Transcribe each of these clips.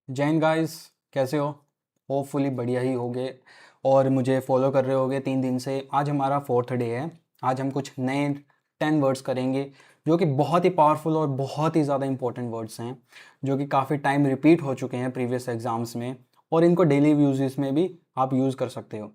Jain guys, कैसे हो? Hopefully बढ़िया ही होगे और मुझे फॉलो कर रहे होगे 3 दिन से। आज हमारा 4th डे है। आज हम कुछ नए 10 वर्ड्स करेंगे जो कि बहुत ही पावरफुल और बहुत ही ज़्यादा इंपॉर्टेंट वर्ड्स हैं, जो कि काफ़ी टाइम रिपीट हो चुके हैं प्रीवियस एग्जाम्स में, और इनको डेली यूजेस में भी आप यूज़ कर सकते हो।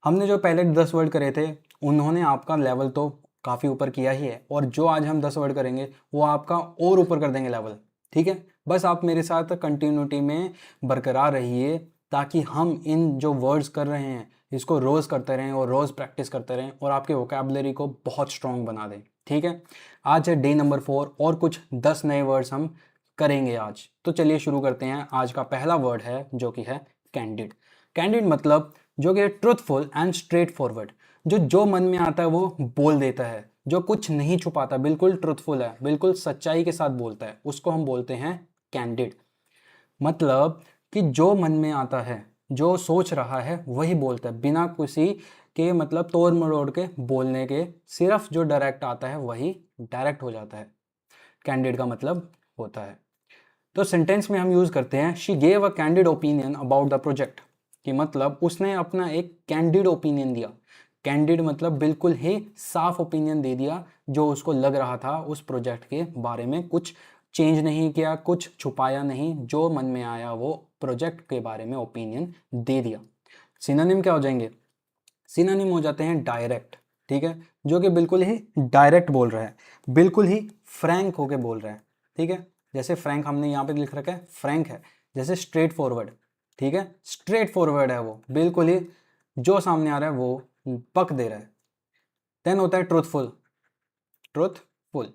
हमने जो पहले 10 वर्ड करे थे उन्होंने आपका लेवल तो काफ़ी ऊपर किया ही है, और जो आज हम 10 वर्ड करेंगे वो आपका और ऊपर कर देंगे लेवल। ठीक है, बस आप मेरे साथ कंटिन्यूटी में बरकरार रहिए ताकि हम इन जो वर्ड्स कर रहे हैं इसको रोज़ करते रहें और रोज़ प्रैक्टिस करते रहें और आपके वोकेबलरी को बहुत स्ट्रॉन्ग बना दें। ठीक है, आज है डे नंबर 4 और कुछ 10 नए वर्ड्स हम करेंगे आज। तो चलिए शुरू करते हैं। आज का पहला वर्ड है जो कि है कैंडिड। कैंडिड मतलब जो कि ट्रूथफुल एंड स्ट्रेट फॉरवर्ड, जो मन में आता है वो बोल देता है, जो कुछ नहीं छुपाता, बिल्कुल ट्रूथफुल है, बिल्कुल सच्चाई के साथ बोलता है, उसको हम बोलते हैं कैंडिड। मतलब कि जो मन में आता है, जो सोच रहा है वही बोलता है, बिना किसी के मतलब तोड़ मरोड़ के बोलने के। सिर्फ जो डायरेक्ट आता है वही डायरेक्ट हो जाता है, कैंडिड का मतलब होता है। तो सेंटेंस में हम यूज करते हैं she gave a candid opinion about the project, कि मतलब उसने अपना एक कैंडिड ओपिनियन दिया। कैंडिड मतलब बिल्कुल ही साफ ओपिनियन दे दिया, जो उसको लग रहा था उस प्रोजेक्ट के बारे में। कुछ चेंज नहीं किया, कुछ छुपाया नहीं, जो मन में आया वो प्रोजेक्ट के बारे में ओपिनियन दे दिया। सिनोनिम क्या हो जाएंगे? सिनोनिम हो जाते हैं डायरेक्ट। ठीक है, जो कि बिल्कुल ही डायरेक्ट बोल रहा है, बिल्कुल ही फ्रैंक होके बोल रहा है। ठीक है, जैसे फ्रैंक हमने यहाँ पे लिख रखा है, फ्रैंक है। जैसे स्ट्रेट फॉरवर्ड, ठीक है, स्ट्रेट फॉरवर्ड है वो, बिल्कुल ही जो सामने आ रहा है वो पक दे रहा है। देन होता है ट्रूथफुल। ट्रूथफुल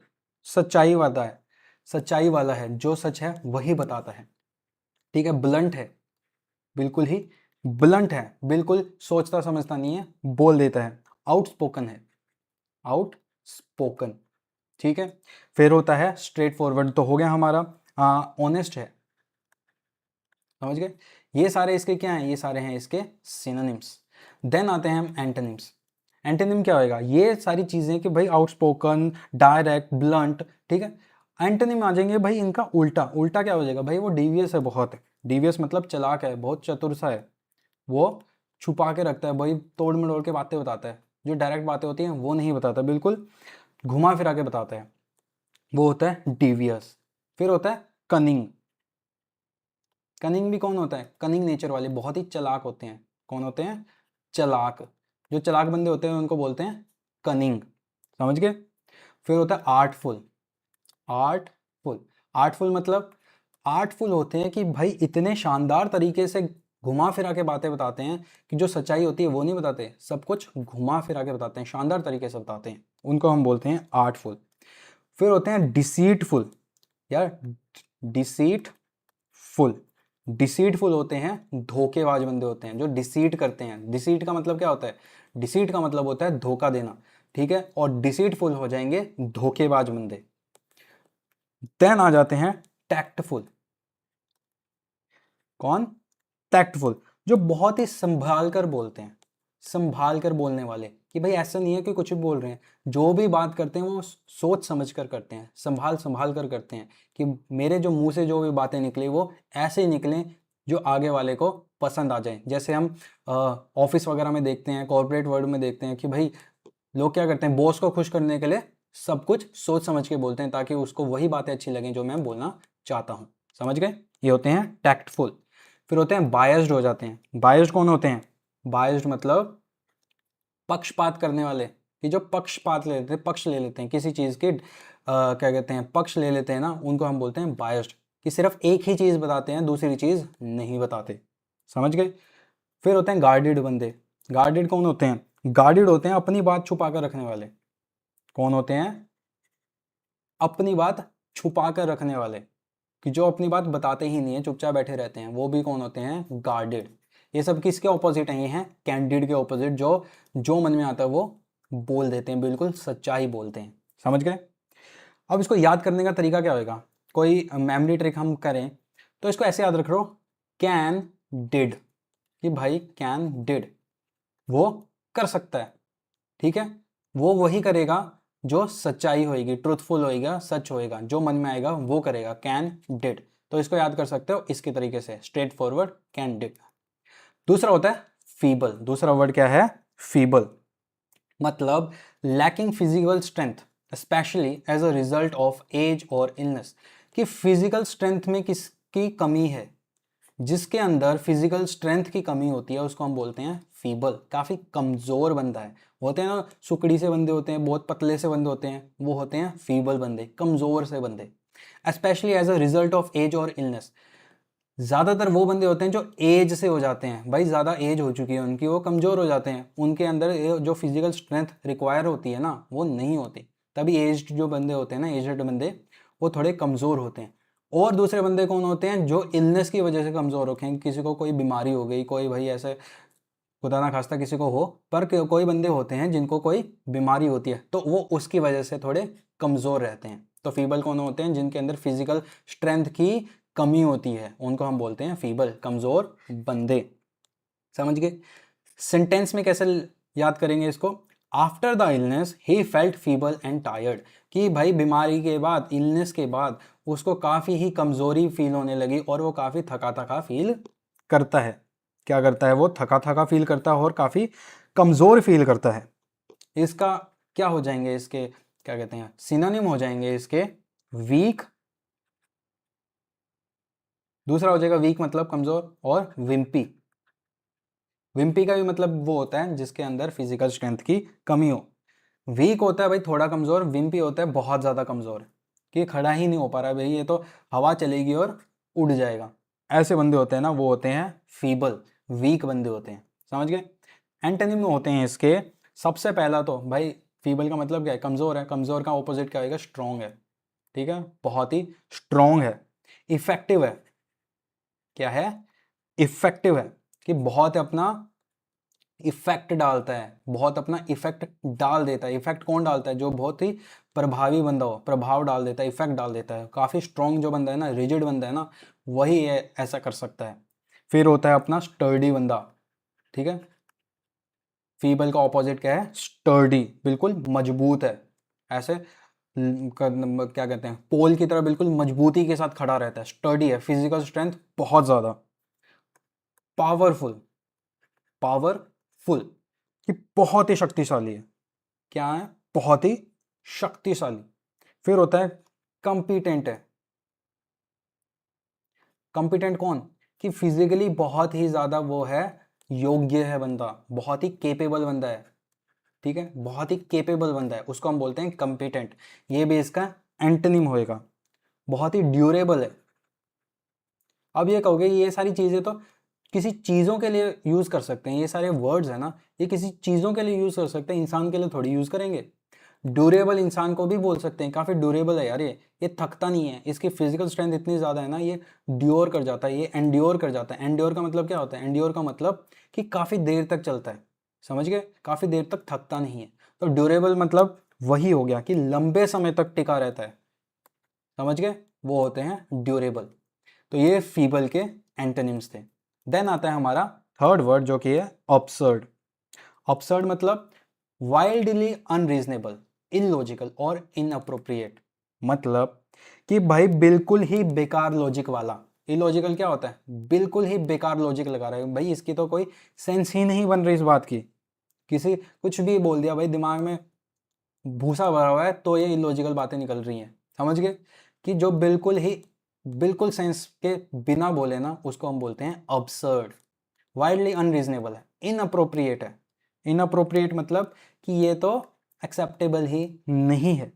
सच्चाई वाला है, सच्चाई वाला है, जो सच है वही बताता है। ठीक है, ब्लंट है, बिल्कुल ही ब्लंट है, बिल्कुल सोचता समझता नहीं है, बोल देता है। आउटस्पोकन है, आउट स्पोकन। ठीक है, फिर होता है स्ट्रेट फॉरवर्ड, तो हो गया हमारा। ऑनेस्ट है, समझ गए? ये सारे इसके क्या हैं? ये सारे हैं इसके सिनोनिम्स। देन आते हैं हम एंटोनिम्स। एंटोनिम क्या होएगा? ये सारी चीजें कि भाई आउटस्पोकन, डायरेक्ट, ब्लंट। ठीक है, एंटोनिम आ जाएंगे भाई इनका उल्टा। उल्टा क्या हो जाएगा भाई? वो डिवियस है, बहुत है। डिवियस मतलब चालाक है, बहुत चतुर सा है, वो छुपा के रखता है भाई, तोड़ मरोड़ के बातें बताता है। जो डायरेक्ट बातें होती हैं वो नहीं बताता, बिल्कुल घुमा फिरा के बताता है, वो होता है डिवियस। फिर होता है कनिंग। कनिंग भी कौन होता है? कनिंग नेचर वाले, बहुत ही चालाक होते हैं। कौन होते हैं? चालाक। जो चालाक बंदे होते हैं उनको बोलते हैं कनिंग, समझ गए? फिर होता है आर्टफुल। आर्टफुल, आर्टफुल मतलब आर्टफुल होते हैं कि भाई इतने शानदार तरीके से घुमा फिरा के बातें बताते हैं कि जो सच्चाई होती है वो नहीं बताते, सब कुछ घुमा फिरा के बताते हैं, शानदार तरीके से बताते हैं, उनको हम बोलते हैं आर्टफुल। फिर होते हैं डिसीटफुल। यार, डिसीटफुल, डिसीटफुल होते हैं धोखेबाज बंदे होते हैं, जो डिसीट करते हैं। डिसीट का मतलब क्या होता है? डिसीट का मतलब होता है धोखा देना। ठीक है, और डिसीटफुल हो जाएंगे धोखेबाज बंदे। देन आ जाते हैं टैक्टफुल। कौन? टैक्टफुल, जो बहुत ही संभाल कर बोलते हैं, संभाल कर बोलने वाले, कि भाई ऐसा नहीं है कि कुछ भी बोल रहे हैं, जो भी बात करते हैं वो सोच समझ कर करते हैं, संभाल संभाल कर करते हैं, कि मेरे जो मुंह से जो भी बातें निकली वो ऐसे ही निकलें जो आगे वाले को पसंद आ जाए। जैसे हम ऑफिस वगैरह में देखते हैं, कॉर्पोरेट वर्ल्ड में देखते हैं कि भाई लोग क्या करते हैं, बॉस को खुश करने के लिए सब कुछ सोच समझ के बोलते हैं ताकि उसको वही बातें अच्छी लगें जो मैं बोलना चाहता हूँ। समझ गए? ये होते हैं टैक्टफुल। फिर होते हैं बायस्ड हो जाते हैं। बायस्ड कौन होते हैं? बायस्ड मतलब पक्षपात करने वाले, कि जो पक्षपात ले लेते हैं, पक्ष ले लेते हैं किसी चीज़ के, क्या कहते हैं, पक्ष ले लेते हैं ना, उनको हम बोलते हैं बायस्ड। कि सिर्फ एक ही चीज़ बताते हैं, दूसरी चीज़ नहीं बताते। समझ गए? फिर होते हैं गार्डेड बंदे। गार्डेड कौन होते हैं? गार्डेड होते हैं अपनी बात छुपा कर रखने वाले। कौन होते हैं? अपनी बात छुपा कर रखने वाले, कि जो अपनी बात बताते ही नहीं है, चुपचाप बैठे रहते हैं, वो भी कौन होते हैं? गार्डेड। ये सब किसके ऑपोजिट हैं? ये हैं कैंडिड के ऑपोजिट, जो जो मन में आता है वो बोल देते हैं, बिल्कुल सच्चाई बोलते हैं। समझ गए? अब इसको याद करने का तरीका क्या होगा? कोई मेमोरी ट्रिक हम करें तो इसको ऐसे याद रख लो, कैन डिड, कि भाई कैन डिड वो कर सकता है। ठीक है, वो वही करेगा जो सच्चाई होएगी, ट्रूथफुल होएगा, सच होएगा, जो मन में आएगा वो करेगा, कैन डिड। तो इसको याद कर सकते हो इसके तरीके से, स्ट्रेट फॉरवर्ड, कैंडिड। दूसरा होता है फीबल। दूसरा वर्ड क्या है? फीबल। मतलब lacking physical strength specially as a result of age और इलनेस। कि फिजिकल स्ट्रेंथ में किसकी कमी है, जिसके अंदर फिजिकल स्ट्रेंथ की कमी होती है उसको हम बोलते हैं फीबल। काफी कमजोर बंदा है, होते हैं ना सुकड़ी से बंदे होते हैं, बहुत पतले से बंदे होते हैं, वो होते हैं फीबल बंदे, कमजोर से बंदे। Specially as a result of age और इलनेस। ज्यादातर वो बंदे होते हैं जो एज से हो जाते हैं, भाई ज्यादा एज हो चुकी है उनकी, वो कमजोर हो जाते हैं, उनके अंदर जो फिजिकल स्ट्रेंथ रिक्वायर होती है ना वो नहीं होती। तभी एज्ड जो बंदे होते हैं ना, एज्ड बंदे, वो थोड़े कमजोर होते हैं। और दूसरे बंदे कौन होते हैं? जो इलनेस की वजह से कमजोर होते हैं, किसी को कोई बीमारी हो गई, कोई भाई ऐसे खुदा ना खास्ता किसी को हो, पर कोई बंदे होते हैं जिनको कोई बीमारी होती है तो वो उसकी वजह से थोड़े कमजोर रहते हैं। तो फीबल कौन होते हैं? जिनके अंदर फिजिकल स्ट्रेंथ की कमी होती है, उनको हम बोलते हैं फीबल, कमजोर बंदे। समझ गए? सेंटेंस में कैसे याद करेंगे इसको? After the illness he felt feeble and tired. कि भाई बीमारी के बाद, इलनेस के बाद उसको काफी ही कमजोरी फील होने लगी और वो काफी थका थका फील करता है। क्या करता है? वो थका थका फील करता है और काफी कमजोर फील करता है। इसका क्या हो जाएंगे? इसके क्या कहते हैं, सिनोनिम हो जाएंगे इसके वीक। दूसरा हो जाएगा वीक मतलब कमजोर, और विम्पी। विम्पी का भी मतलब वो होता है जिसके अंदर फिजिकल स्ट्रेंथ की कमी हो। वीक होता है भाई थोड़ा कमजोर, विम्पी होता है बहुत ज्यादा कमजोर, कि खड़ा ही नहीं हो पा रहा भाई, ये तो हवा चलेगी और उड़ जाएगा। ऐसे बंदे होते हैं ना, वो होते हैं फीबल, वीक बंदे होते हैं। समझ गए? एंटोनिम होते हैं इसके, सबसे पहला तो भाई फीबल का मतलब क्या है? कमजोर है। कमजोर का ऑपोजिट क्या होगा? स्ट्रॉन्ग है। ठीक है, बहुत ही स्ट्रॉन्ग है। इफेक्टिव है। क्या है? इफेक्टिव है, कि बहुत अपना इफेक्ट डालता है, बहुत अपना इफेक्ट डाल देता है। इफेक्ट कौन डालता है? जो बहुत ही प्रभावी बंदा हो, प्रभाव डाल देता है, इफेक्ट डाल देता है। काफी स्ट्रॉन्ग जो बंदा है ना, रिजिड बंदा है ना, वही ऐसा कर सकता है। फिर होता है अपना स्टर्डी बंदा। ठीक है, फीबल का ऑपोजिट क्या है? स्टर्डी, बिल्कुल मजबूत है। ऐसे क्या कहते हैं, पोल की तरह बिल्कुल मजबूती के साथ खड़ा रहता है। स्टर्डी है, फिजिकल स्ट्रेंथ बहुत ज्यादा। पावरफुल, पावरफुल कि बहुत ही शक्तिशाली है। क्या है? बहुत ही शक्तिशाली। फिर होता है कॉम्पिटेंट है। कॉम्पिटेंट कौन? कि फिजिकली बहुत ही ज्यादा वो है, योग्य है बंदा, बहुत ही केपेबल बंदा है। ठीक है, बहुत ही केपेबल बंदा है, उसको हम बोलते हैं कॉम्पिटेंट। ये भी इसका एंटोनिम होएगा। बहुत ही ड्यूरेबल है। अब ये कहोगे ये सारी चीजें तो किसी चीजों के लिए यूज कर सकते हैं, ये सारे वर्ड्स है ना, ये किसी चीजों के लिए यूज कर सकते हैं, इंसान के लिए थोड़ी यूज करेंगे। ड्यूरेबल इंसान को भी बोल सकते हैं, काफी ड्यूरेबल है यार ये थकता नहीं है, इसकी फिजिकल स्ट्रेंथ इतनी ज्यादा है ना, ये ड्योर कर जाता है, ये एंड्योर कर जाता है। एंड्योर का मतलब क्या होता है? एंड्योर का मतलब कि काफी देर तक चलता है। समझ गए? काफी देर तक थकता नहीं है। तो ड्यूरेबल मतलब वही हो गया कि लंबे समय तक टिका रहता है। समझ गए? वो होते हैं ड्यूरेबल। तो ये फीबल के एंटोनिम्स थे। देन आता है हमारा थर्ड वर्ड जो कि है ऑब्सर्ड। ऑब्सर्ड मतलब वाइल्डली अनरीजनेबल, इलॉजिकल और इनअप्रोप्रिएट। मतलब कि भाई बिल्कुल ही बेकार लॉजिक वाला। इलॉजिकल क्या होता है? बिल्कुल ही बेकार लॉजिक लगा रहा है भाई, इसकी तो कोई सेंस ही नहीं बन रही इस बात की। किसी कुछ भी बोल दिया भाई, दिमाग में भूसा भरा हुआ है तो ये इलॉजिकल बातें निकल रही हैं। समझ गए? कि जो बिल्कुल सेंस के बिना बोले ना, उसको हम बोलते हैं अब्सर्ड। वाइल्डली अनरीजनेबल है, इनअप्रोप्रिएट है। इनअप्रोप्रिएट मतलब कि ये तो एक्सेप्टेबल ही नहीं है,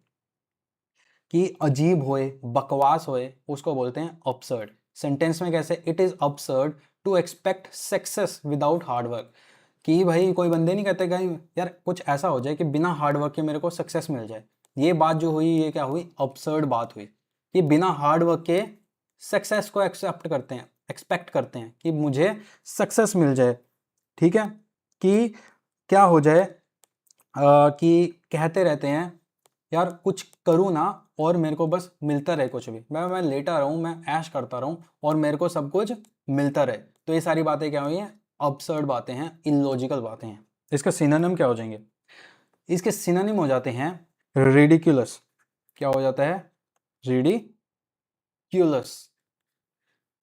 कि अजीब होए, बकवास होए, उसको बोलते हैं अब्सर्ड। सेंटेंस में कैसे? It is absurd to expect success without hard work. कि भाई कोई बंदे नहीं कहते कि यार कुछ ऐसा हो जाए कि बिना हार्ड वर्क के मेरे को सक्सेस मिल जाए। ये बात जो हुई, ये क्या हुई? अब्सर्ड बात हुई, कि बिना हार्ड वर्क के सक्सेस को एक्सेप्ट करते हैं, एक्सपेक्ट करते हैं कि मुझे सक्सेस मिल जाए। ठीक है, कि क्या हो जाए, कि कहते रहते हैं यार कुछ करूँ ना और मेरे को बस मिलता रहे, कुछ भी मैं लेटा रहूँ, मैं ऐश करता रहूँ और मेरे को सब कुछ मिलता रहे। तो ये सारी बातें क्या हुई हैं? अब्सर्ड बातें हैं, इलॉजिकल बातें हैं। इसका सिनोनिम क्या हो जाएंगे? इसके सिनोनिम हो जाते हैं रिडिक्यूलस। क्या हो जाता है? रिडिक्यूलस।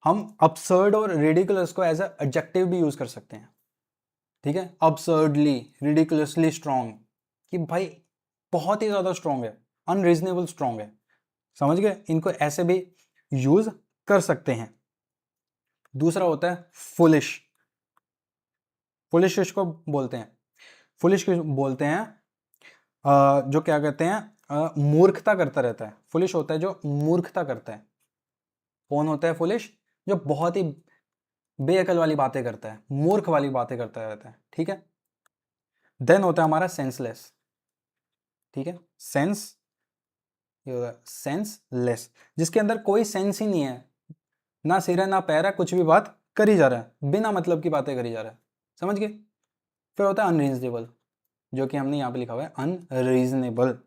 हम absurd और ridiculous को एज अ एडजेक्टिव भी यूज कर सकते हैं, ठीक है। absurdly, ridiculously strong, कि भाई बहुत ही ज्यादा स्ट्रांग है, अनरीजनेबल स्ट्रांग है, समझ गए। इनको ऐसे भी यूज कर सकते हैं। दूसरा होता है फुलिश। फुलिश किसको बोलते हैं? फुलिश किसको बोलते हैं? जो क्या कहते हैं, मूर्खता करता रहता है। फुलिश होता है जो मूर्खता करता है। कौन होता है फुलिश? जो बहुत ही बेअकल वाली बातें करता है, मूर्ख वाली बातें करता रहता है, ठीक है। देन होता है हमारा सेंसलेस, ठीक है। सेंसलेस, जिसके अंदर कोई सेंस ही नहीं है, ना सिर है ना पैर है, कुछ भी बात करी जा रहा है, बिना मतलब की बातें करी जा रहा है, समझ गए। फिर होता है अनरीजनेबल, जो कि हमने यहाँ पे लिखा हुआ है अनरीजनेबल,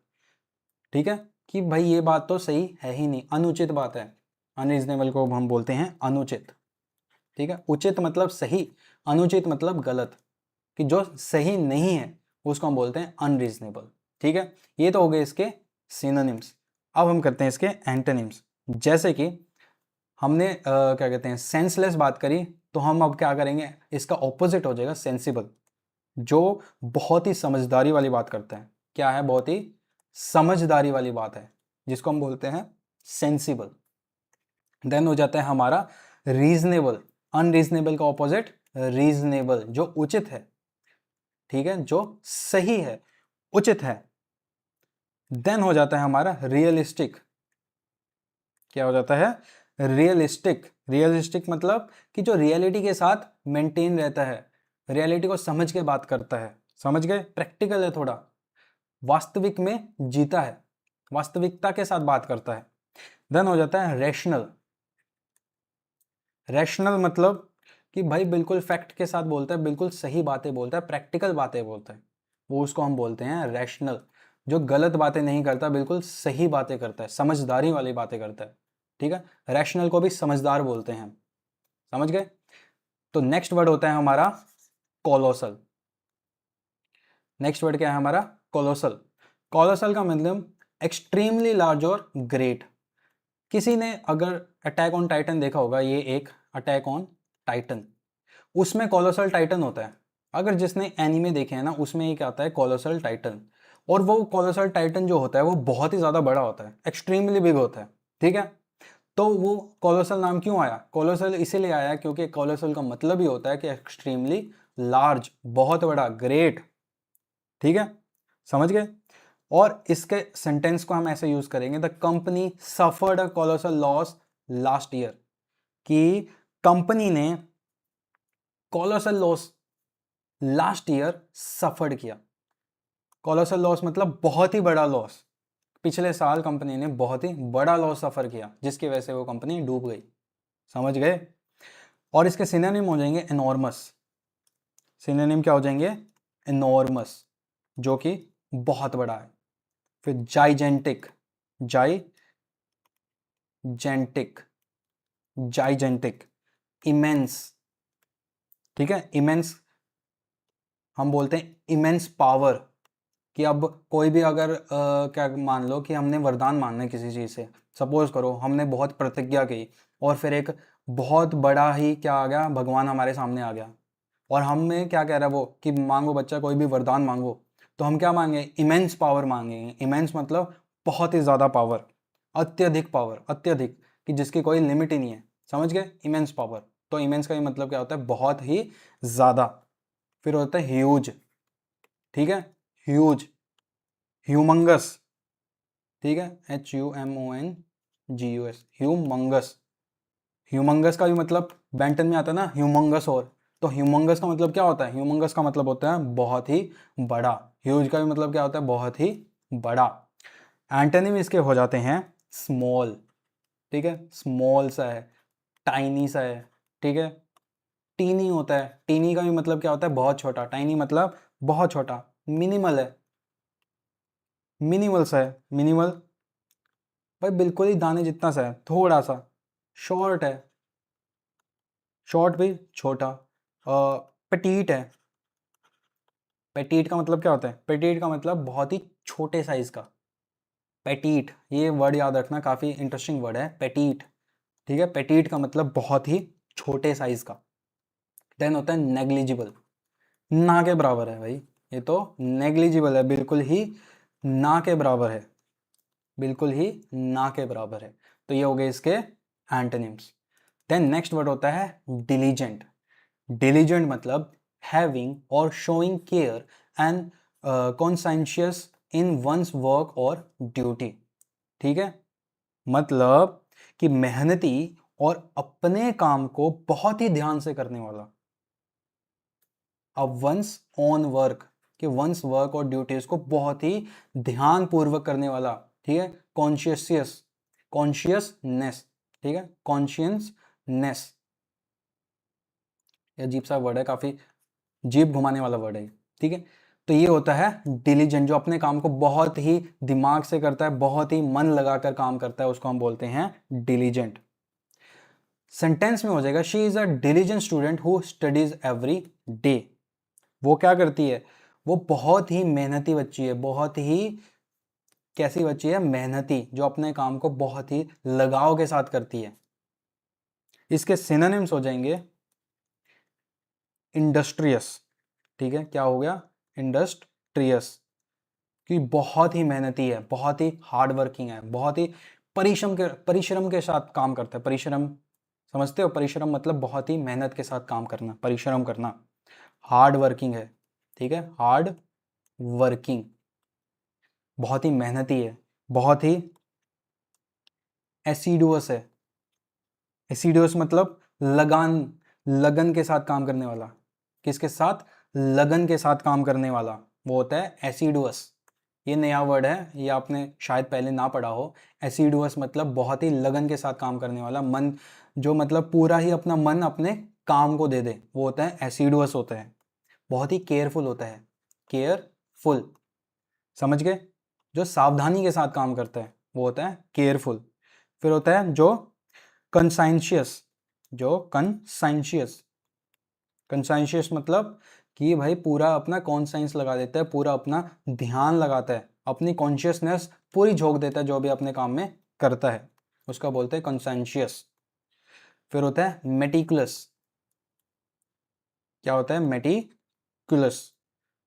ठीक है, कि भाई ये बात तो सही है ही नहीं, अनुचित बात है। अनरीजनेबल को हम बोलते हैं अनुचित, ठीक है। उचित मतलब सही, अनुचित मतलब गलत, कि जो सही नहीं है उसको हम बोलते हैं अनरीजनेबल, ठीक है। ये तो हो गए इसके सिनोनिम्स। अब हम करते हैं इसके एंटोनिम्स। जैसे कि हमने क्या कहते हैं सेंसलेस बात करी, तो हम अब क्या करेंगे, इसका ऑपोजिट हो जाएगा सेंसिबल, जो बहुत ही समझदारी वाली बात करता है। क्या है? बहुत ही समझदारी वाली बात है, जिसको हम बोलते हैं सेंसिबल। देन हो जाता है हमारा रीजनेबल। अनरीजनेबल का ऑपोजिट रीजनेबल, जो उचित है, ठीक है, जो सही है, उचित है। देन हो जाता है हमारा रियलिस्टिक। क्या हो जाता है? रियलिस्टिक। रियलिस्टिक मतलब कि जो रियलिटी के साथ मेंटेन रहता है, रियलिटी को समझ के बात करता है, समझ गए, प्रैक्टिकल है थोड़ा, वास्तविक में जीता है, वास्तविकता के साथ बात करता है। देन हो जाता है रैशनल। रैशनल मतलब कि भाई बिल्कुल फैक्ट के साथ बोलता है, बिल्कुल सही बातें बोलता है, प्रैक्टिकल बातें बोलता है, वो उसको हम बोलते हैं रैशनल। जो गलत बातें नहीं करता, बिल्कुल सही बातें करता है, समझदारी वाली बातें करता है, ठीक है। रैशनल को भी समझदार बोलते हैं, समझ गए। तो नेक्स्ट वर्ड होता है हमारा कोलोसल। नेक्स्ट वर्ड क्या है हमारा? कोलोसल। कोलोसल का मतलब एक्सट्रीमली लार्ज और ग्रेट। किसी ने अगर अटैक ऑन टाइटन देखा होगा, ये एक अटैक ऑन टाइटन, उसमें कोलोसल टाइटन होता है। अगर जिसने एनीमे देखे हैं ना, उसमें एक आता है कोलोसल टाइटन, और वो कोलोसल टाइटन जो होता है वो बहुत ही ज़्यादा बड़ा होता है, एक्सट्रीमली बिग होता है, ठीक है। तो वो कोलोसल नाम क्यों आया? कोलोसल इसीलिए आया क्योंकि कोलोसल का मतलब ही होता है कि एक्सट्रीमली लार्ज, बहुत बड़ा, ग्रेट, ठीक है, समझ गए। और इसके सेंटेंस को हम ऐसे यूज करेंगे, the company suffered a colossal loss last year, कि कंपनी ने colossal loss last year suffered किया। कोलोसल लॉस मतलब बहुत ही बड़ा लॉस, पिछले साल कंपनी ने बहुत ही बड़ा लॉस सफर किया, जिसकी वजह से वो कंपनी डूब गई, समझ गए। और इसके सिनोनिम हो जाएंगे एनॉर्मस। सिनोनिम क्या हो जाएंगे? एनॉर्मस, जो कि बहुत बड़ा है। फिर जाइजेंटिक, जाइजेंटिक, जाइजेंटिक, इमेंस, ठीक है। इमेंस हम बोलते हैं इमेंस पावर, कि अब कोई भी अगर क्या मान लो कि हमने वरदान मांगना है किसी चीज़ से, सपोज करो हमने बहुत प्रतिज्ञा की, और फिर एक बहुत बड़ा ही क्या आ गया, भगवान हमारे सामने आ गया, और हमें क्या कह रहा है वो कि मांगो बच्चा, कोई भी वरदान मांगो, तो हम क्या मांगेंगे? इमेंस पावर मांगेंगे। इमेंस मतलब बहुत ही ज़्यादा पावर, अत्यधिक पावर, अत्यधिक, कि जिसकी कोई लिमिट ही नहीं है, समझ गए, इमेंस पावर। तो इमेंस का ही मतलब क्या होता है? बहुत ही ज़्यादा। फिर होता है ह्यूज, ठीक है, ह्यूज, ह्यूमंगस, ठीक है, HUMONGUS, ह्यूमंगस। ह्यूमंगस का भी मतलब बेंटन में आता है ना, ह्यूमंगस, और तो ह्यूमंगस का मतलब क्या होता है? ह्यूमंगस का मतलब होता है बहुत ही बड़ा। ह्यूज का भी मतलब क्या होता है? बहुत ही बड़ा। एंटोनिम इसके हो जाते हैं स्मॉल, ठीक है, स्मॉल सा है, टाइनी सा है, ठीक है। टीनी होता है, टीनी का भी मतलब क्या होता है? बहुत छोटा। टाइनी मतलब बहुत छोटा। मिनिमल है, मिनिमल सा है, मिनिमल भाई बिल्कुल ही दाने जितना सा है, थोड़ा सा। शॉर्ट है, शॉर्ट भी छोटा। पेटीट है। पेटीट का मतलब क्या होता है? पेटीट का मतलब बहुत ही छोटे साइज का। पेटीट, ये वर्ड याद रखना, काफ़ी इंटरेस्टिंग वर्ड है, पेटीट। ठीक है, पेटीट का मतलब बहुत ही छोटे साइज का। देन होता है नेग्लिजिबल, ना के बराबर है भाई, ये तो नेग्लिजिबल है, बिल्कुल ही ना के बराबर है, बिल्कुल ही ना के बराबर है। तो ये हो गए इसके एंटोनिम्स। देन नेक्स्ट वर्ड होता है डिलीजेंट। डिलीजेंट मतलब हैविंग और showing care and conscientious in one's work और ड्यूटी। ठीक है, मतलब कि मेहनती और अपने काम को बहुत ही ध्यान से करने वाला। अब वंस ऑन वर्क, कि वंस वर्क और ड्यूटीज को बहुत ही ध्यान पूर्वक करने वाला। ठीक है, कॉन्शियस, कॉन्शियसनेस, ठीक है, कॉन्शियसनेस, ये अजीब सा वर्ड है, काफी जीभ घुमाने वाला वर्ड है। ठीक है, तो ये होता है डिलीजेंट, जो अपने काम को बहुत ही दिमाग से करता है, बहुत ही मन लगाकर काम करता है, उसको हम बोलते हैं डिलीजेंट। सेंटेंस में हो जाएगा she is a diligent student who studies every day. वो क्या करती है, वो बहुत ही मेहनती बच्ची है, बहुत ही कैसी बच्ची है, मेहनती, जो अपने काम को बहुत ही लगाव के साथ करती है। इसके सिनोनिम्स हो जाएंगे इंडस्ट्रियस। ठीक है, क्या हो गया, इंडस्ट्रियस, कि बहुत ही मेहनती है, बहुत ही हार्ड वर्किंग है, बहुत ही परिश्रम के साथ काम करता है। परिश्रम समझते हो, परिश्रम मतलब बहुत ही मेहनत के साथ काम करना, परिश्रम करना। हार्ड वर्किंग है, ठीक है, हार्ड वर्किंग, बहुत ही मेहनती है, बहुत ही एसिडुअस है। एसिडुअस मतलब लगान, लगन के साथ काम करने वाला। किसके साथ, लगन के साथ काम करने वाला, वो होता है एसिडुअस। ये नया वर्ड है, ये आपने शायद पहले ना पढ़ा हो। एसिडुअस मतलब बहुत ही लगन के साथ काम करने वाला, मन, जो मतलब पूरा ही अपना मन अपने काम को दे दे, वो होता है एसिडुअस होता है। बहुत ही केयरफुल होता है, केयरफुल, समझ गए, जो सावधानी के साथ काम करता है वो होता है केयरफुल। फिर होता है जो कंसाइंशियस, जो कंसाइंशियस, कंसाइंशियस मतलब कि भाई पूरा अपना कॉन्साइंस लगा देता है, पूरा अपना ध्यान लगाता है, अपनी कॉन्शियसनेस पूरी झोंक देता है जो भी अपने काम में करता है, उसका बोलते हैं कंसाइंशियस। फिर होता है मेटिकुलस। क्या होता है, मेटिकुलस,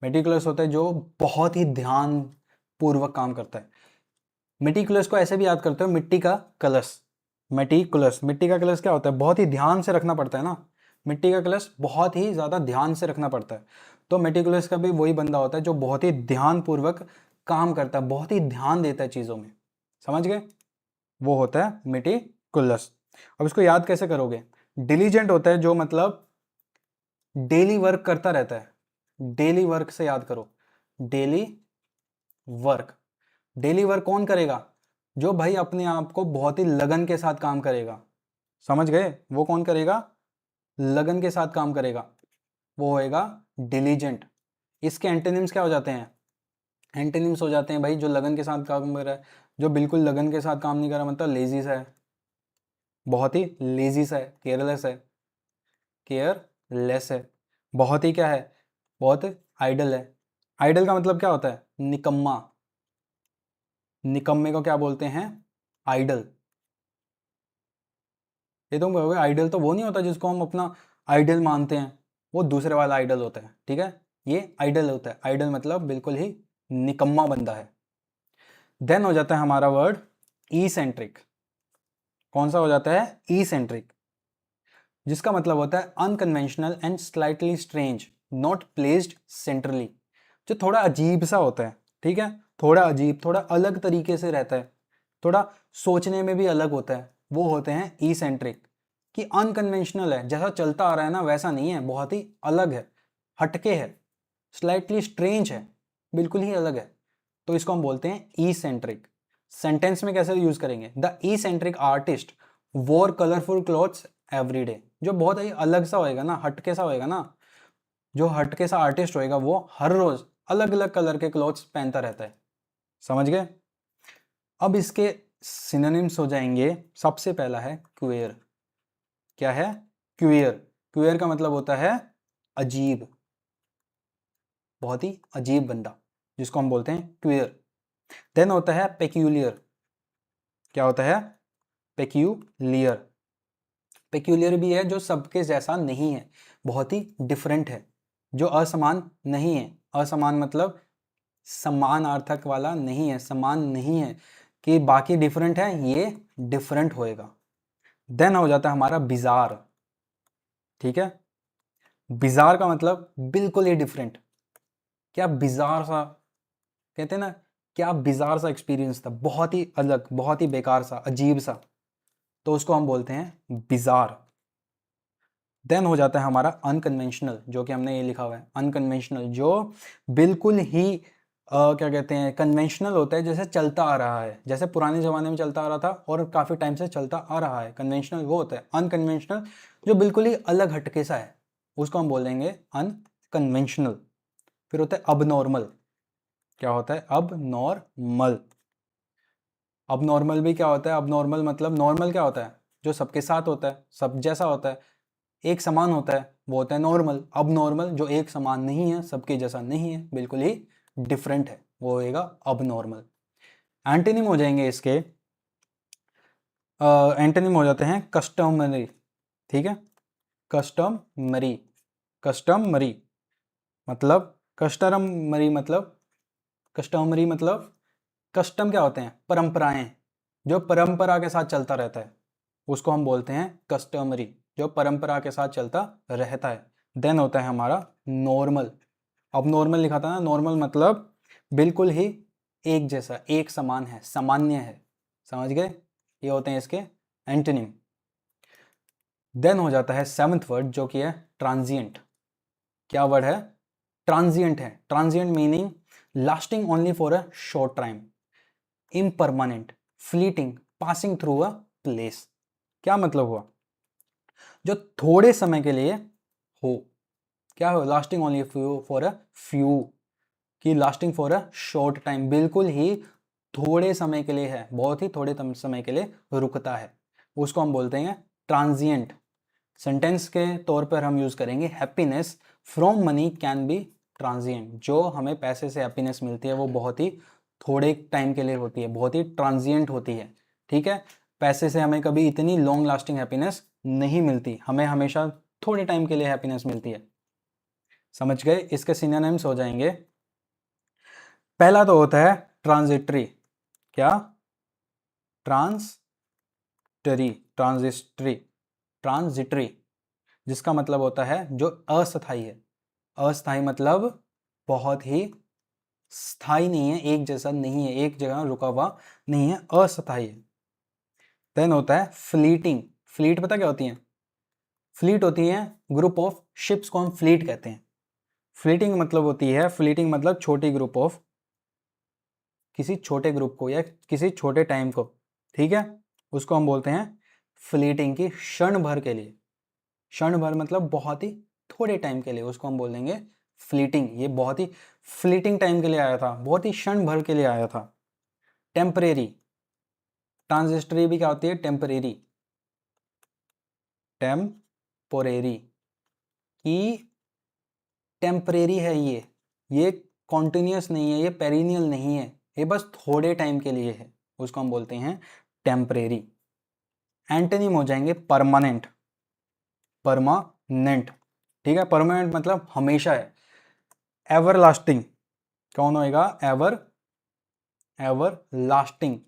मेटिकुलस होता है जो बहुत ही ध्यान पूर्वक काम करता है। मेटिकुलस को ऐसे भी याद करते हो, मिट्टी का कलश। मेटिकुलस, मिट्टी का कलश क्या होता है, बहुत ही ध्यान से रखना पड़ता है ना, मिट्टी का कलश बहुत ही ज्यादा ध्यान से रखना पड़ता है। तो मेटिकुलस का भी वही बंदा होता है जो बहुत ही ध्यान पूर्वक काम करता है, बहुत ही ध्यान देता है चीजों में, समझ गए, वो होता है मेटिकुलस। अब इसको याद कैसे करोगे, डिलीजेंट होता है जो मतलब डेली वर्क करता रहता है, डेली वर्क से याद करो, डेली वर्क। डेली वर्क कौन करेगा, जो भाई अपने आप को बहुत ही लगन के साथ काम करेगा, समझ गए, वो कौन करेगा, लगन के साथ काम करेगा, वो होएगा डिलीजेंट। इसके एंटोनिम्स क्या हो जाते हैं, एंटोनिम्स हो जाते हैं भाई, जो लगन के साथ काम कर रहा है, जो बिल्कुल लगन के साथ काम नहीं कर रहा, मतलब लेजी सा है, बहुत ही लेजी सा है, केयरलेस है, केयरलेस है, बहुत ही क्या है, बहुत आइडल है। आइडल का मतलब क्या होता है, निकम्मा, निकम्मे को क्या बोलते हैं, आइडल। ये तुम कहोगे आइडल तो वो नहीं होता जिसको हम अपना आइडल मानते हैं, वो दूसरे वाला आइडल होता है, ठीक है, ये आइडल होता है, आइडल मतलब बिल्कुल ही निकम्मा बंदा है। देन हो जाता है हमारा वर्ड ईसेंट्रिक। कौन सा हो जाता है, ईसेंट्रिक, जिसका मतलब होता है unconventional and slightly strange, not placed centrally, जो थोड़ा अजीब सा होता है, ठीक है, थोड़ा अजीब, थोड़ा अलग तरीके से रहता है, थोड़ा सोचने में भी अलग होता है, वो होते हैं ईसेंट्रिक। कि अनकन्वेंशनल है, जैसा चलता आ रहा है ना वैसा नहीं है, बहुत ही अलग है, हटके है, स्लाइटली स्ट्रेंज है, बिल्कुल ही अलग है, तो इसको हम बोलते हैं ईसेंट्रिक। सेंटेंस में कैसे यूज करेंगे, द ईसेंट्रिक आर्टिस्ट वोर कलरफुल क्लॉथ्स एवरी डे, जो बहुत ही अलग सा होएगा ना, हटके सा होएगा ना, जो हटके सा आर्टिस्ट होएगा वो हर रोज अलग अलग कलर के क्लॉथ्स पहनता रहता है, समझ गए। अब इसके सिनोनिम्स हो जाएंगे, सबसे पहला है क्वेयर। क्या है, क्वेयर, क्वेयर का मतलब होता है अजीब, बहुत ही अजीब बंदा, जिसको हम बोलते हैं क्वेयर। देन होता है पेक्यूलियर। क्या होता है, पेक्यूलियर, पेक्यूलियर भी है जो सबके जैसा नहीं है, बहुत ही डिफरेंट है, जो असमान नहीं है। असमान मतलब समानार्थक वाला नहीं है, समान नहीं है कि बाकी डिफरेंट है, ये डिफरेंट होएगा। देन हो जाता है हमारा बिजार। ठीक है, बिजार का मतलब बिल्कुल ही डिफरेंट। क्या बिजार सा, कहते हैं ना, क्या बिजार सा एक्सपीरियंस था, बहुत ही अलग, बहुत ही बेकार सा, अजीब सा, तो उसको हम बोलते हैं बिजार। देन हो जाता है हमारा अनकन्वेंशनल, जो कि हमने ये लिखा हुआ है अनकन्वेंशनल, जो बिल्कुल ही क्या कहते हैं, कन्वेंशनल होता है, जैसे चलता आ रहा है, जैसे पुराने ज़माने में चलता आ रहा था और काफ़ी टाइम से चलता आ रहा है। कन्वेंशनल वो होता है। अनकन्वेंशनल जो बिल्कुल ही अलग हटके सा है, उसको हम बोल देंगे अनकन्वेंशनल। फिर होता है अबनॉर्मल। क्या होता है? अबनॉर्मल। अबनॉर्मल भी क्या होता है? अबनॉर्मल मतलब, नॉर्मल क्या होता है? जो सबके साथ होता है, सब जैसा होता है, एक समान होता है, वो होता है नॉर्मल। अब नॉर्मल जो एक समान नहीं है, सबके जैसा नहीं है, बिल्कुल ही डिफरेंट है, वो होएगा अब नॉर्मल। एंटोनिम हो जाएंगे इसके, एंटोनिम हो जाते हैं कस्टमरी। ठीक है, कस्टमरी। कस्टमरी मतलब, कस्टमरी मतलब, कस्टमरी मतलब, कस्टम क्या होते हैं? परंपराएं, जो परंपरा के साथ चलता रहता है, उसको हम बोलते हैं कस्टमरी, जो परंपरा के साथ चलता रहता है। देन होता है हमारा नॉर्मल। अब नॉर्मल लिखा था ना, नॉर्मल मतलब बिल्कुल ही एक जैसा, एक समान है, सामान्य है। समझ गए? ये होते हैं इसके एंटोनिम। देन हो जाता है सेवंथ वर्ड, जो कि है ट्रांजिएंट। क्या वर्ड है? ट्रांजिएंट है। Transient meaning lasting only for a short time, impermanent, fleeting, passing through a place. क्या मतलब हुआ? जो थोड़े समय के लिए हो। क्या हो? Lasting only for a few, की lasting for a short time, बिल्कुल ही थोड़े समय के लिए है, बहुत ही थोड़े समय के लिए रुकता है, उसको हम बोलते हैं ट्रांजिएंट। सेंटेंस के तौर पर हम यूज करेंगे happiness from money can be transient. जो हमें पैसे से हैप्पीनेस मिलती है वो बहुत ही थोड़े टाइम के लिए होती है, बहुत ही ट्रांजिएंट होती है। ठीक है, पैसे से हमें कभी इतनी लॉन्ग लास्टिंग हैप्पीनेस नहीं मिलती, हमें हमेशा थोड़े टाइम के लिए हैप्पीनेस मिलती है। समझ गए? इसके सिनोनिम्स हो जाएंगे, पहला तो होता है ट्रांजिटरी। क्या? ट्रांसटरी, ट्रांजिस्ट्री, ट्रांजिटरी, जिसका मतलब होता है जो अस्थाई है। अस्थाई मतलब बहुत ही स्थाई नहीं है, एक जैसा नहीं है, एक जगह रुका हुआ नहीं है, अस्थाई है। देन होता है फ्लीटिंग। फ्लीट पता क्या होती है? फ्लीट होती है ग्रुप ऑफ शिप्स को हम फ्लीट कहते हैं। फ्लीटिंग मतलब होती है, फ्लीटिंग मतलब छोटी ग्रुप ऑफ, किसी छोटे ग्रुप को या किसी छोटे टाइम को। ठीक है, उसको हम बोलते हैं फ्लीटिंग, की क्षण भर के लिए। क्षण भर मतलब बहुत ही थोड़े टाइम के लिए, उसको हम बोल देंगे फ्लीटिंग। ये बहुत ही फ्लीटिंग टाइम के लिए आया था, बहुत ही क्षण भर के लिए आया था। टेम्परेरी, ट्रांजिस्टरी भी क्या होती है? टेम्परेरी। टेम्पोरेरी की टेम्परेरी है ये कॉन्टिन्यूस नहीं है, ये पेरिनियल नहीं है, ये बस थोड़े टाइम के लिए है, उसको हम बोलते हैं टेम्परेरी। एंटोनिम हो जाएंगे परमानेंट। परमानेंट, ठीक है, परमानेंट मतलब हमेशा है। एवर लास्टिंग, कौन होएगा? एवर, एवर लास्टिंग,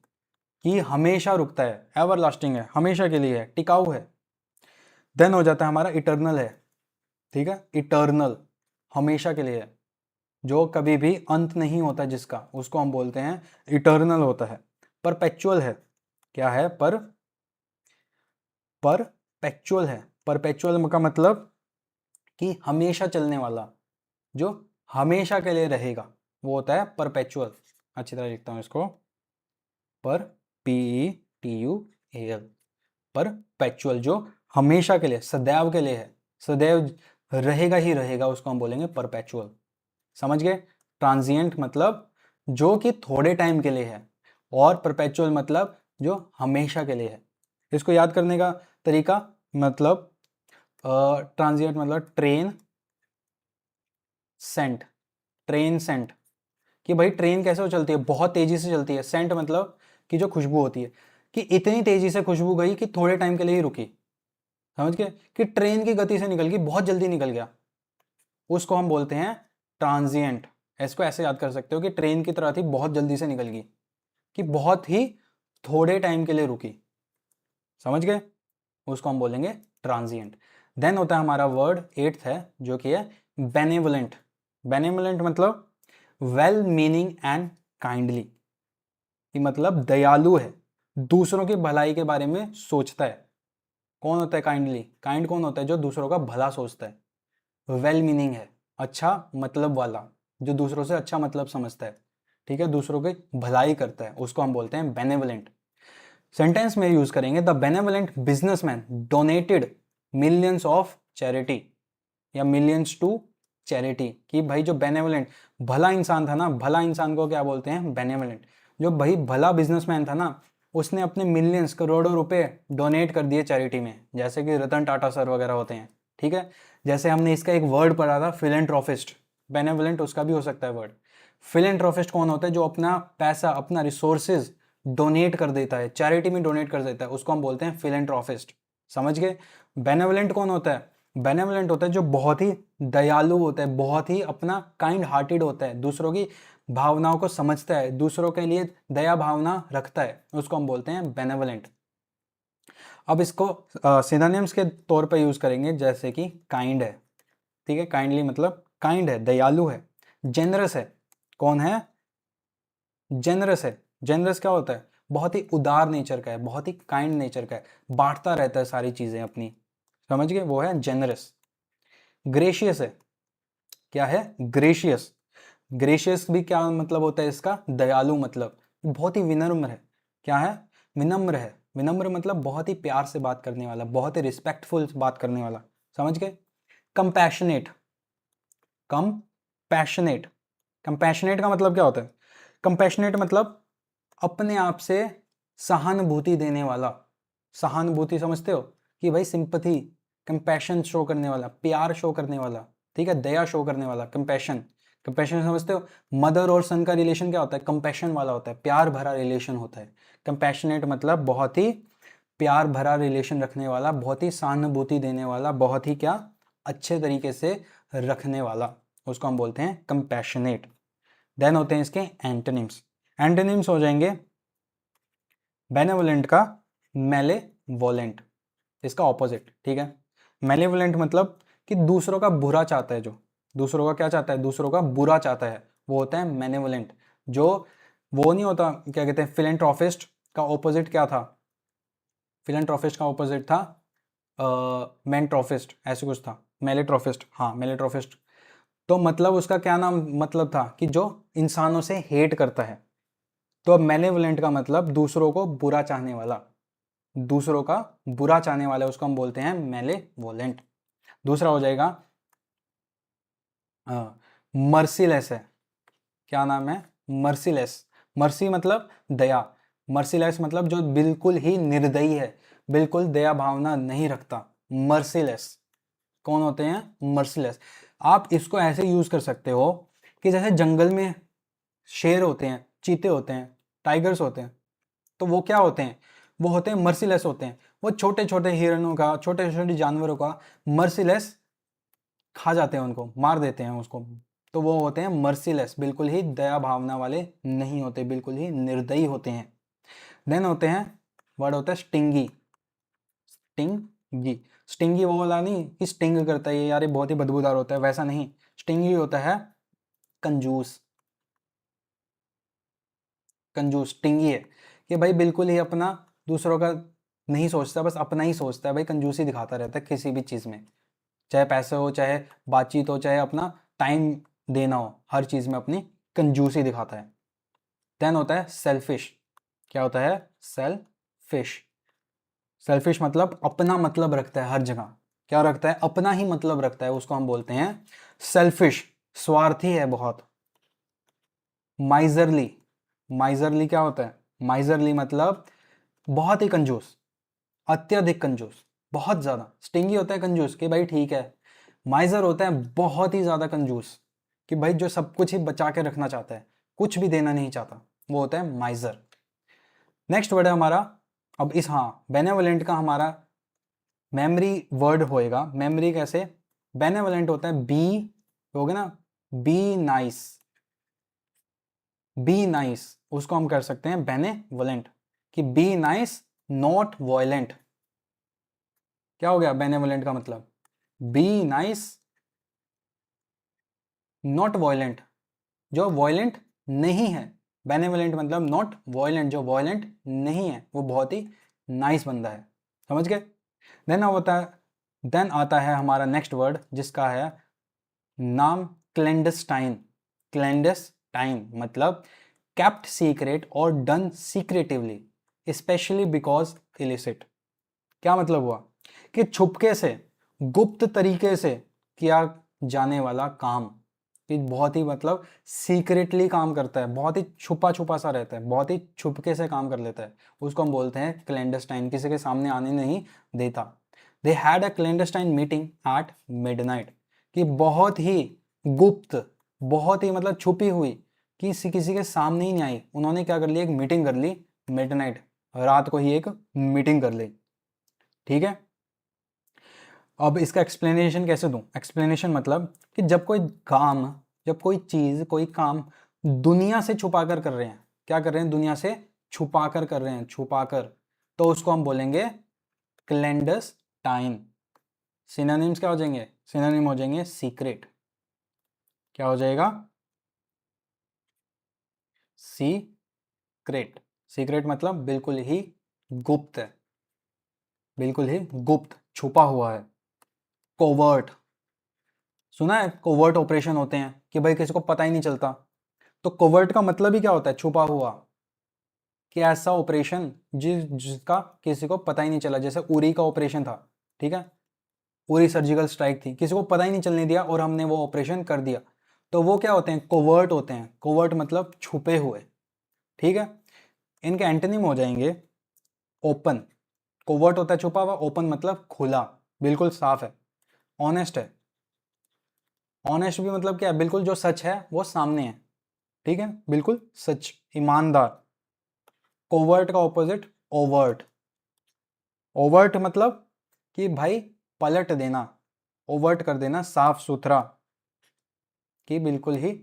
कि हमेशा रुकता है, एवर लास्टिंग है, हमेशा के लिए है, टिकाऊ है। देन हो जाता है हमारा इटर्नल है। ठीक है, इटर्नल हमेशा के लिए है, जो कभी भी अंत नहीं होता जिसका, उसको हम बोलते हैं इटर्नल होता है। परपेचुअल है। क्या है? परपेचुअल है। परपेचुअल का मतलब कि हमेशा चलने वाला, जो हमेशा के लिए रहेगा, वो होता है परपेचुअल। अच्छी तरह लिखता हूं इसको, पर PETUAL, परपेचुअल, जो हमेशा के लिए, सदैव के लिए है, सदैव रहेगा ही रहेगा, उसको हम बोलेंगे परपेचुअल। समझ गए? ट्रांजिएंट मतलब जो कि थोड़े टाइम के लिए है, और परपेचुअल मतलब जो हमेशा के लिए है। इसको याद करने का तरीका, मतलब ट्रांजिएंट मतलब ट्रेन सेंट, ट्रेन सेंट, कि भाई ट्रेन कैसे हो चलती है? बहुत तेजी से चलती है। सेंट मतलब कि जो खुशबू होती है, कि इतनी तेजी से खुशबू गई कि थोड़े टाइम के लिए ही रुकी। समझ गए कि ट्रेन की गति से निकल गई, बहुत जल्दी निकल गया, उसको हम बोलते हैं ट्रांजिएंट। इसको ऐसे याद कर सकते हो कि ट्रेन की तरह थी, बहुत जल्दी से निकल गई, कि बहुत ही थोड़े टाइम के लिए रुकी। समझ गए, उसको हम बोलेंगे ट्रांजिएंट। देन होता है हमारा वर्ड 8th है जो कि है बेनेवलेंट। बेनेवलेंट मतलब वेल मीनिंग एंड काइंडली, कि मतलब दयालु है, दूसरों की भलाई के बारे में सोचता है। कौन होता है काइंडली? काइंड कौन होता है? जो दूसरों का भला सोचता है। वेल मीनिंग है, अच्छा मतलब वाला, जो दूसरों से अच्छा मतलब समझता है, ठीक है, दूसरों की भलाई करता है, उसको हम बोलते हैं बेनेवलेंट। सेंटेंस में यूज करेंगे the benevolent businessman donated millions of charity, या मिलियंस टू चैरिटी, कि भाई जो बेनेवलेंट भला इंसान था ना, भला इंसान को क्या बोलते हैं? बेनेवलेंट। जो भाई भला बिजनेसमैन था ना, उसने अपने मिलियंस करोड़ों रुपए डोनेट कर दिए चैरिटी में, जैसे कि रतन टाटा सर वगैरह होते हैं, ठीक है। जैसे हमने इसका एक वर्ड पढ़ा था फिलेंट्रोफिस्ट, बेनेवलेंट उसका भी हो सकता है वर्ड। फिलेंट्रोफिस्ट कौन होता है? जो अपना पैसा, अपना रिसोर्सेज डोनेट कर देता है, चैरिटी में डोनेट कर देता है, उसको हम बोलते हैं फिलेंट्रोफिस्ट। समझ गए। बेनेवलेंट कौन होता है? बेनेवलेंट होता है जो बहुत ही दयालु होता है, बहुत ही अपना काइंड हार्टेड होता है, दूसरों की भावनाओं को समझता है, दूसरों के लिए दया भावना रखता है, उसको हम बोलते हैं बेनेवलेंट। अब इसको सिनोनिम्स के तौर पर यूज करेंगे, जैसे कि काइंड है, ठीक है, काइंडली मतलब काइंड है, दयालु है। जेनरस है, कौन है? जेनरस है। जेनरस क्या होता है? बहुत ही उदार नेचर का है, बहुत ही काइंड नेचर का है, बांटता रहता है सारी चीजें अपनी। समझ गए, वो है जेनरस। ग्रेशियस है, क्या है? ग्रेशियस। ग्रेशियस भी क्या मतलब होता है इसका? दयालु मतलब, बहुत ही विनम्र है। क्या है? विनम्र है। विनम्र मतलब बहुत ही प्यार से बात करने वाला, बहुत ही रिस्पेक्टफुल बात करने वाला। समझ गए। कंपैशनेट, कंपैशनेट, कंपैशनेट का मतलब क्या होता है? कंपैशनेट मतलब अपने आप से सहानुभूति देने वाला। सहानुभूति समझते हो? कि भाई सिंपथी, कंपैशन शो करने वाला, प्यार शो करने वाला, ठीक है, दया शो करने वाला, कंपैशन। कंपैशन समझते हो? मदर और सन का रिलेशन क्या होता है? कंपैशन वाला होता है, प्यार भरा रिलेशन होता है। कंपैशनेट मतलब बहुत ही प्यार भरा रिलेशन रखने वाला, बहुत ही सहानुभूति देने वाला, बहुत ही क्या, अच्छे तरीके से रखने वाला, उसको हम बोलते हैं कंपैशनेट। देन होते हैं इसके एंटोनिम्स। एंटोनिम्स हो जाएंगे बेनेवोलेंट का मेलेवोलेंट, इसका ऑपोजिट, ठीक है। मेलेवोलेंट मतलब कि दूसरों का बुरा चाहता है, जो दूसरों का क्या चाहता है? दूसरों का बुरा चाहता है, वो होता है मेनेवोलेंट। जो वो नहीं होता, क्या कहते हैं, फिलेंट्रोफिस्ट का ऑपोजिट क्या था? फिलेंट्रोफिस्ट का ऑपोजिट था मेंट्रोफिस्ट, ऐसे कुछ था, मेलेट्रोफिस्ट, हाँ मेलेट्रोफिस्ट। तो मतलब उसका क्या नाम मतलब था? कि जो इंसानों से हेट करता है। तो अब मेलेवोलेंट का मतलब दूसरों को बुरा चाहने वाला, दूसरों का बुरा चाहने वाला, उसको हम बोलते हैं मेलेवोलेंट। दूसरा हो जाएगा मर्सीलेस है। क्या नाम है? मर्सीलेस। मर्सी मतलब दया, मर्सीलेस मतलब जो बिल्कुल ही निर्दयी है, बिल्कुल दया भावना नहीं रखता, मर्सीलेस। कौन होते हैं? मर्सीलेस। आप इसको ऐसे यूज कर सकते हो कि जैसे जंगल में शेर होते हैं, चीते होते हैं, टाइगर्स होते हैं, तो वो क्या होते हैं? वो होते हैं मर्सीलेस होते हैं। वो छोटे छोटे हिरणों का, छोटे छोटे जानवरों का मर्सीलेस खा जाते हैं, उनको मार देते हैं उसको। तो वो होते हैं मर्सीलेस, बिल्कुल ही दया भावना वाले नहीं होते, बिल्कुल ही निर्दयी होते हैं। देन होते हैं, वर्ड होता है स्टिंगी। स्टिंगी, स्टिंगी वो वाला नहीं कि स्टिंग करता है ये यार, ये बहुत ही बदबूदार होता है, वैसा नहीं। स्टिंगी होता है कंजूस। कंजूस स्टिंगी है कि भाई बिल्कुल ही अपना, दूसरों का नहीं सोचता, बस अपना ही सोचता है, भाई कंजूसी दिखाता रहता है किसी भी चीज़ में, चाहे पैसे हो, चाहे बातचीत हो, चाहे अपना टाइम देना हो, हर चीज़ में अपनी कंजूसी दिखाता है। देन होता है सेल्फिश। क्या होता है? सेल्फिश। सेल्फिश मतलब अपना मतलब रखता है हर जगह। क्या रखता है? अपना ही मतलब रखता है, उसको हम बोलते हैं सेल्फिश। स्वार्थी है बहुत। माइजरली, माइजरली क्या होता है? माइजरली मतलब बहुत ही कंजूस, अत्यधिक कंजूस, बहुत ज्यादा। स्टिंगी होता है कंजूस कि भाई ठीक है, माइजर होता है बहुत ही ज्यादा कंजूस, कि भाई जो सब कुछ ही बचा के रखना चाहता है, कुछ भी देना नहीं चाहता, वो होता है माइजर। नेक्स्ट वर्ड है हमारा, अब इस, हाँ, बेनेवोलेंट का हमारा मेमरी वर्ड होएगा, मेमरी कैसे, बेनेवलेंट होता है, बी हो गया ना, बी नाइस, बी नाइस, उसको हम कर सकते हैं बेनेवलेंट, कि बी नाइस नॉट वॉयलेंट। क्या हो गया बेनेवलेंट का मतलब, बी नाइस नॉट वॉयलेंट, जो वॉयलेंट नहीं है, बेनेवलेंट मतलब नॉट वॉयलेंट, जो वॉयलेंट नहीं है वो बहुत ही नाइस बंदा है। समझ गए। देन होता है, देन आता है हमारा नेक्स्ट वर्ड जिसका है नाम क्लेंडस्टाइन। क्लेंडस्टाइन मतलब केप्ट सीक्रेट और done secretively specially because illicit. क्या मतलब हुआ कि छुपके से, गुप्त तरीके से किया जाने वाला काम, कि बहुत ही मतलब सीक्रेटली काम करता है, बहुत ही छुपा छुपा सा रहता है, बहुत ही छुपके से काम कर लेता है, उसको हम बोलते हैं क्लेंडस्टाइन, किसी के सामने आने नहीं देता। They had a clandestine meeting at midnight, कि बहुत ही गुप्त, बहुत ही मतलब छुपी हुई, किसी के सामने ही नहीं आई, उन्होंने क्या कर लिया, एक मीटिंग कर ली मिडनाइट, रात को ही एक मीटिंग कर ली। ठीक है। अब इसका एक्सप्लेनेशन कैसे दूं, एक्सप्लेनेशन मतलब कि जब कोई काम, जब कोई चीज, कोई काम दुनिया से छुपा कर रहे हैं, क्या कर रहे हैं, दुनिया से छुपा कर रहे हैं, छुपा कर, तो उसको हम बोलेंगे क्लेंडस्टाइन। सिनोनिम्स क्या हो जाएंगे, सिनोनिम हो जाएंगे सीक्रेट। क्या हो जाएगा, सीक्रेट। सीक्रेट मतलब बिल्कुल ही गुप्त है, बिल्कुल ही गुप्त, छुपा हुआ है। कोवर्ट, सुना है कोवर्ट ऑपरेशन होते हैं कि भाई किसी को पता ही नहीं चलता, तो कोवर्ट का मतलब ही क्या होता है, छुपा हुआ, कि ऐसा ऑपरेशन जिसका किसी को पता ही नहीं चला, जैसे उरी का ऑपरेशन था। ठीक है, उरी सर्जिकल स्ट्राइक थी, किसी को पता ही नहीं चलने दिया और हमने वो ऑपरेशन कर दिया, तो वो क्या होते हैं, कोवर्ट होते हैं। कोवर्ट मतलब छुपे हुए। ठीक है, इनके एंटोनिम हो जाएंगे ओपन, कोवर्ट होता है छुपा हुआ, ओपन मतलब खुला, बिल्कुल साफ है। ऑनेस्ट है, ऑनेस्ट भी मतलब क्या है, बिल्कुल जो सच है वो सामने है। ठीक है, बिल्कुल सच, ईमानदार। कोवर्ट का ऑपोजिट ओवर्ट। ओवर्ट मतलब कि भाई पलट देना, ओवर्ट कर देना, साफ सुथरा, कि बिल्कुल ही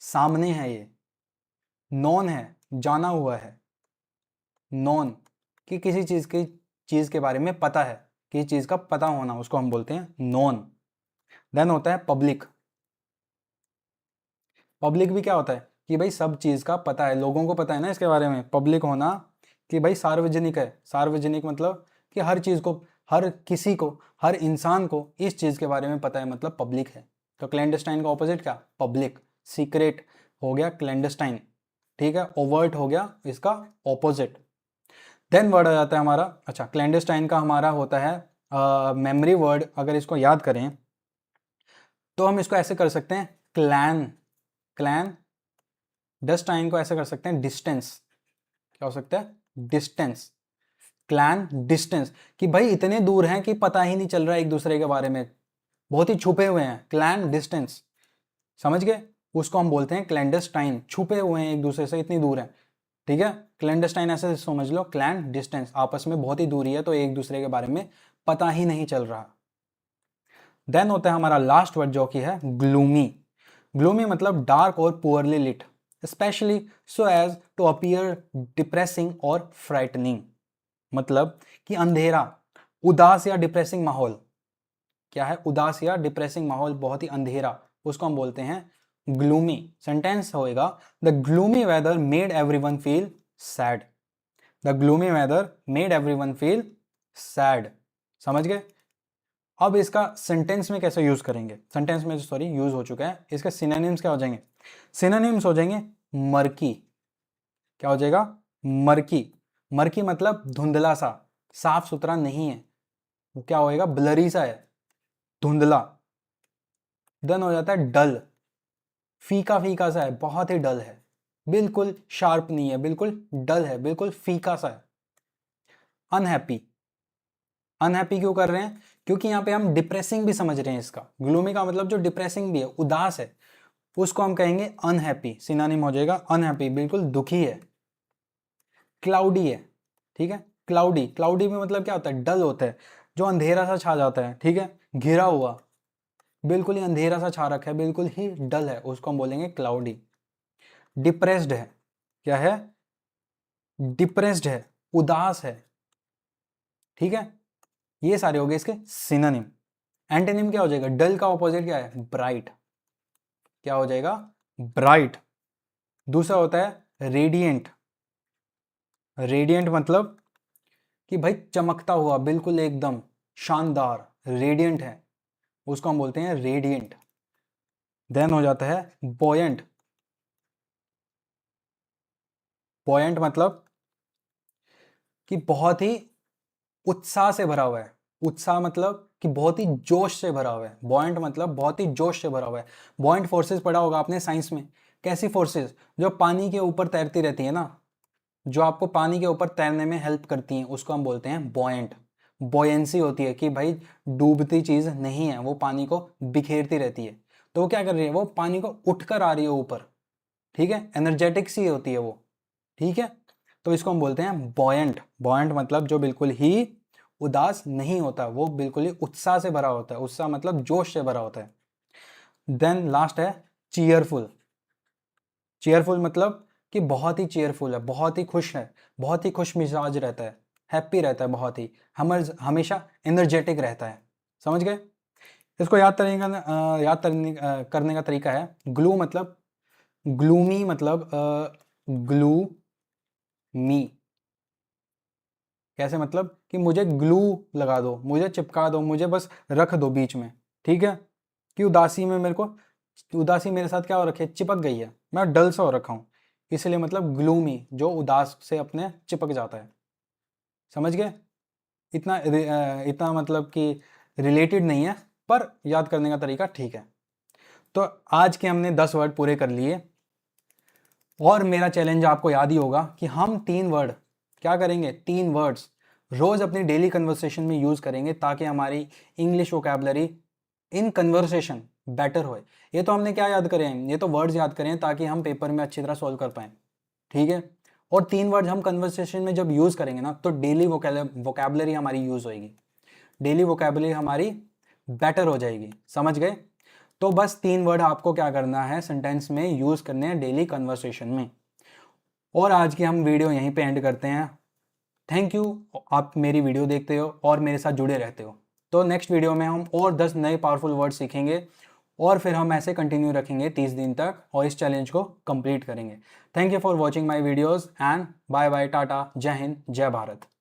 सामने है ये। नॉन है, जाना हुआ है, नॉन, कि किसी चीज के बारे में पता है, किसी चीज का पता होना, उसको हम बोलते हैं नॉन। देन होता है पब्लिक। पब्लिक भी क्या होता है, कि भाई सब चीज का पता है, लोगों को पता है ना इसके बारे में, पब्लिक होना कि भाई सार्वजनिक है। सार्वजनिक मतलब कि हर चीज को, हर किसी को, हर इंसान को इस चीज के बारे में पता है, मतलब पब्लिक है। तो क्लैंडस्टाइन का ऑपोजिट क्या, पब्लिक। सीक्रेट हो गया क्लैंडस्टाइन। ठीक है, ओवर्ट हो गया इसका ऑपोजिट। देन वर्ड आ जाता है हमारा, अच्छा क्लैंडस्टाइन का हमारा होता है मेमोरी वर्ड। अगर इसको याद करें तो हम इसको ऐसे कर सकते हैं, क्लैन, क्लैन डस्टाइन को ऐसे कर सकते हैं डिस्टेंस। क्या हो सकता है, डिस्टेंस, क्लैन डिस्टेंस, कि भाई इतने दूर हैं कि पता ही नहीं चल रहा है एक दूसरे के बारे में, बहुत ही छुपे हुए हैं, क्लैन डिस्टेंस। समझ गए, उसको हम बोलते हैं क्लैंडस्टाइन, छुपे हुए हैं एक दूसरे से, इतनी दूर है। ठीक है, क्लैंडस्टाइन ऐसे समझ लो, क्लैन डिस्टेंस, आपस में बहुत ही दूरी है तो एक दूसरे के बारे में पता ही नहीं चल रहा। देन होता है हमारा लास्ट वर्ड जो कि है ग्लूमी। ग्लूमी मतलब डार्क और poorly lit, specially so as to appear depressing और फ्राइटनिंग। मतलब कि अंधेरा, उदास या डिप्रेसिंग माहौल। क्या है, उदास या डिप्रेसिंग माहौल, बहुत ही अंधेरा, उसको हम बोलते हैं ग्लूमी। सेंटेंस होएगा, the gloomy weather made everyone feel sad. The gloomy weather made everyone feel sad. समझ गए। अब इसका सेंटेंस में कैसे यूज करेंगे, सेंटेंस में सॉरी यूज हो चुका है, इसके सिनोनिम्स क्या हो जाएंगे, सिनोनिम्स हो जाएंगे मर्की। क्या हो जाएगा, मर्की। मर्की मतलब धुंधला सा, साफ सुथरा नहीं है, वो क्या होएगा, ब्लरी सा है, धुंधला। देन हो जाता है डल, फीका फीका सा है, बहुत ही डल है, बिल्कुल शार्प नहीं है, बिल्कुल डल है, बिल्कुल फीका सा है। अनहैप्पी, अनहैप्पी क्यों कर रहे हैं, क्योंकि यहाँ पे हम डिप्रेसिंग भी समझ रहे हैं इसका, ग्लूमी का मतलब जो डिप्रेसिंग भी है, उदास है, उसको हम कहेंगे अनहैप्पी। सिनोनिम हो जाएगा अनहैप्पी, बिल्कुल दुखी है। क्लाउडी है, ठीक है, क्लाउडी, क्लाउडी में मतलब क्या होता है, डल होता है, जो अंधेरा सा छा जाता है, ठीक है, घिरा हुआ, बिल्कुल ही अंधेरा सा छा रखा है, बिल्कुल ही डल है, उसको हम बोलेंगे क्लाउडी। डिप्रेस्ड है, क्या है, डिप्रेस्ड है, उदास है, ठीक है। ये सारे हो गए इसके सिनोनिम। एंटोनिम क्या हो जाएगा, डल का ऑपोजिट क्या है, ब्राइट, क्या हो जाएगा, ब्राइट। दूसरा होता है रेडिएंट। रेडिएंट मतलब कि भाई चमकता हुआ, बिल्कुल एकदम शानदार, रेडिएंट है, उसको हम बोलते हैं रेडिएंट। देन हो जाता है बॉयंट। बॉयंट मतलब कि बहुत ही उत्साह से भरा हुआ है। उत्साह मतलब कि बहुत ही जोश से भरा हुआ है। बॉयंट मतलब बहुत ही जोश से भरा हुआ है। बॉयंट फोर्सेस पढ़ा होगा आपने साइंस में। कैसी फोर्सेस, जो पानी के ऊपर तैरती रहती है ना, जो आपको पानी के ऊपर तैरने में हेल्प करती हैं, उसको हम बोलते हैं बॉयंट। बॉयंसी होती है कि भाई डूबती चीज नहीं है, वो पानी को बिखेरती रहती है। तो वो क्या कर रही है, वो पानी को उठकर आ रही है ऊपर, ठीक है, एनर्जेटिक सी होती है वो, ठीक है। तो इसको हम बोलते हैं बॉयंट। बॉयंट मतलब जो बिल्कुल ही उदास नहीं होता, वो बिल्कुल ही उत्साह से भरा होता है। उत्साह मतलब जोश से भरा होता है। देन लास्ट है चीयरफुल। चेयरफुल मतलब कि बहुत ही चेयरफुल है, बहुत ही खुश है, बहुत ही खुश मिजाज रहता है, हैप्पी रहता है, बहुत ही हमेशा एनर्जेटिक रहता है। समझ गए। इसको करने का तरीका है, ग्लू मतलब, ग्लूमी मतलब ग्लू मी। कैसे मतलब कि मुझे ग्लू लगा दो, मुझे चिपका दो, मुझे बस रख दो बीच में, ठीक है। कि उदासी में मेरे को, उदासी मेरे साथ क्या हो रखी है, चिपक गई है, मैं डल सा हो रखा हूँ, इसलिए मतलब ग्लूमी, जो उदास से अपने चिपक जाता है। समझ गए। इतना मतलब कि रिलेटेड नहीं है, पर याद करने का तरीका ठीक है। तो आज के हमने 10 वर्ड पूरे कर लिए। और मेरा चैलेंज आपको याद ही होगा कि हम 3 वर्ड क्या करेंगे, 3 वर्ड्स रोज अपनी डेली कन्वर्सेशन में यूज करेंगे, ताकि हमारी English vocabulary in conversation better होए। ये तो हमने क्या याद करें हैं, ये तो वर्ड्स याद करें ताकि हम पेपर में अच्छी तरह सॉल्व कर पाएं, ठीक है। और 3 वर्ड हम कन्वर्सेशन में जब यूज करेंगे ना, तो डेली वोकैबुलरी हमारी यूज होएगी, डेली वोकैबुलरी हमारी बेटर हो जाएगी। समझ गए। तो बस 3 वर्ड आपको क्या करना है, सेंटेंस में यूज करने हैं डेली कन्वर्सेशन में। और आज की हम वीडियो यहीं पे एंड करते हैं। थैंक यू, आप मेरी वीडियो देखते हो और मेरे साथ जुड़े रहते हो। तो नेक्स्ट वीडियो में हम और 10 नए पावरफुल वर्ड सीखेंगे, और फिर हम ऐसे कंटिन्यू रखेंगे 30 दिन तक, और इस चैलेंज को कंप्लीट करेंगे। Thank you for watching my videos and bye bye, tata, जय हिंद, जय भारत।